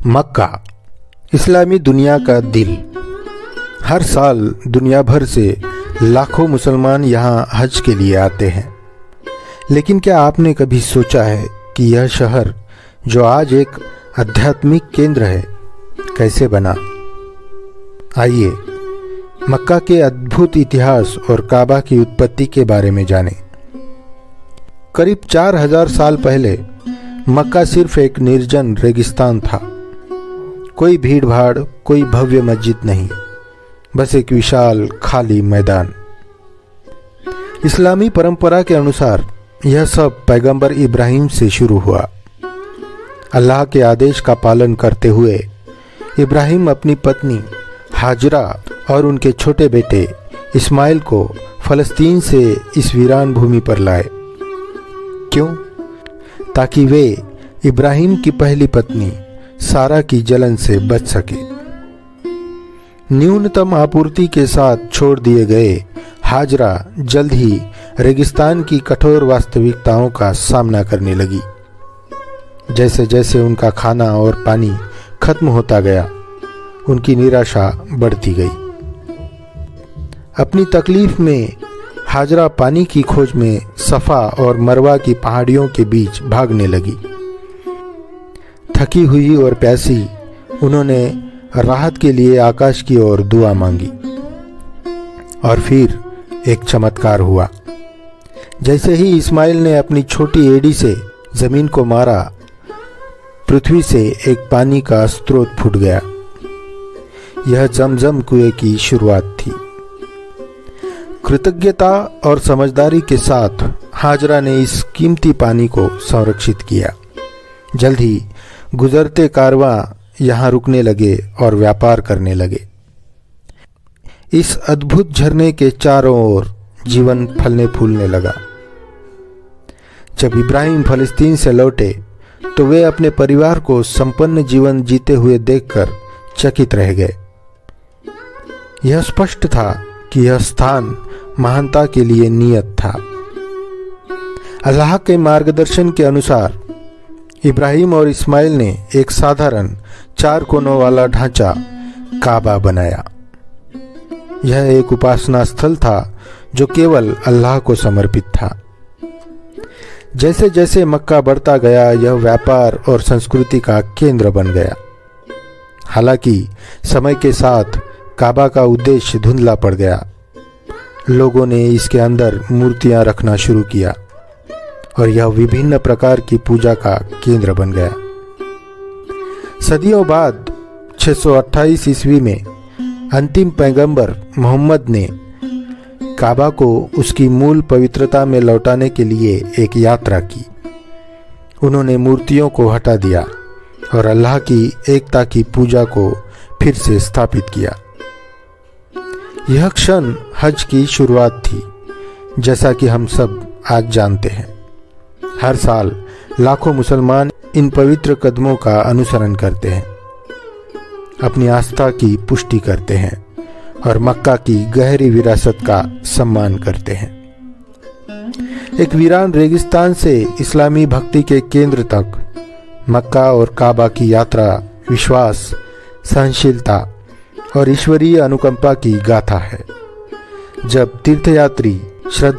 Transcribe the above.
मक्का, इस्लामी दुनिया का दिल। हर साल दुनिया भर से लाखों मुसलमान यहाँ हज के लिए आते हैं। लेकिन क्या आपने कभी सोचा है कि यह शहर जो आज एक आध्यात्मिक केंद्र है, कैसे बना? आइए मक्का के अद्भुत इतिहास और काबा की उत्पत्ति के बारे में जानें। करीब 4000 साल पहले मक्का सिर्फ एक निर्जन रेगिस्तान था। कोई भीड़ भाड़, कोई भव्य मस्जिद नहीं, बस एक विशाल खाली मैदान। इस्लामी परंपरा के अनुसार यह सब पैगंबर इब्राहिम से शुरू हुआ। अल्लाह के आदेश का पालन करते हुए इब्राहिम अपनी पत्नी हाजरा और उनके छोटे बेटे इस्माइल को फलस्तीन से इस वीरान भूमि पर लाए। क्यों? ताकि वे इब्राहिम की पहली पत्नी सारा की जलन से बच सके। न्यूनतम आपूर्ति के साथ छोड़ दिए गए हाजरा जल्द ही रेगिस्तान की कठोर वास्तविकताओं का सामना करने लगी। जैसे जैसे उनका खाना और पानी खत्म होता गया, उनकी निराशा बढ़ती गई। अपनी तकलीफ में हाजरा पानी की खोज में सफ़ा और मरवा की पहाड़ियों के बीच भागने लगी। थकी हुई और प्यासी उन्होंने राहत के लिए आकाश की ओर दुआ मांगी। और फिर एक चमत्कार हुआ। जैसे ही इस्माइल ने अपनी छोटी एड़ी से जमीन को मारा, पृथ्वी से एक पानी का स्रोत फूट गया। यह जमजम कुएं की शुरुआत थी। कृतज्ञता और समझदारी के साथ हाजरा ने इस कीमती पानी को संरक्षित किया। जल्द ही गुजरते कारवां यहाँ रुकने लगे और व्यापार करने लगे। इस अद्भुत झरने के चारों ओर जीवन फलने फूलने लगा। जब इब्राहिम फलस्तीन से लौटे तो वे अपने परिवार को संपन्न जीवन जीते हुए देखकर चकित रह गए। यह स्पष्ट था कि यह स्थान महानता के लिए नियत था। अल्लाह के मार्गदर्शन के अनुसार इब्राहिम और इस्माइल ने एक साधारण 4 कोनों वाला ढांचा काबा बनाया। यह एक उपासना स्थल था जो केवल अल्लाह को समर्पित था। जैसे जैसे मक्का बढ़ता गया, यह व्यापार और संस्कृति का केंद्र बन गया। हालांकि समय के साथ काबा का उद्देश्य धुंधला पड़ गया। लोगों ने इसके अंदर मूर्तियां रखना शुरू किया और यह विभिन्न प्रकार की पूजा का केंद्र बन गया। सदियों बाद 628 ईस्वी में अंतिम पैगंबर मोहम्मद ने काबा को उसकी मूल पवित्रता में लौटाने के लिए एक यात्रा की। उन्होंने मूर्तियों को हटा दिया और अल्लाह की एकता की पूजा को फिर से स्थापित किया। यह क्षण हज की शुरुआत थी, जैसा कि हम सब आज जानते हैं। हर साल लाखों मुसलमान इन पवित्र कदमों का अनुसरण करते हैं, अपनी आस्था की पुष्टि करते हैं और मक्का की गहरी विरासत का सम्मान करते हैं। एक वीरान रेगिस्तान से इस्लामी भक्ति के केंद्र तक मक्का और काबा की यात्रा विश्वास, सहनशीलता और ईश्वरीय अनुकंपा की गाथा है। जब तीर्थयात्री श्रद्धा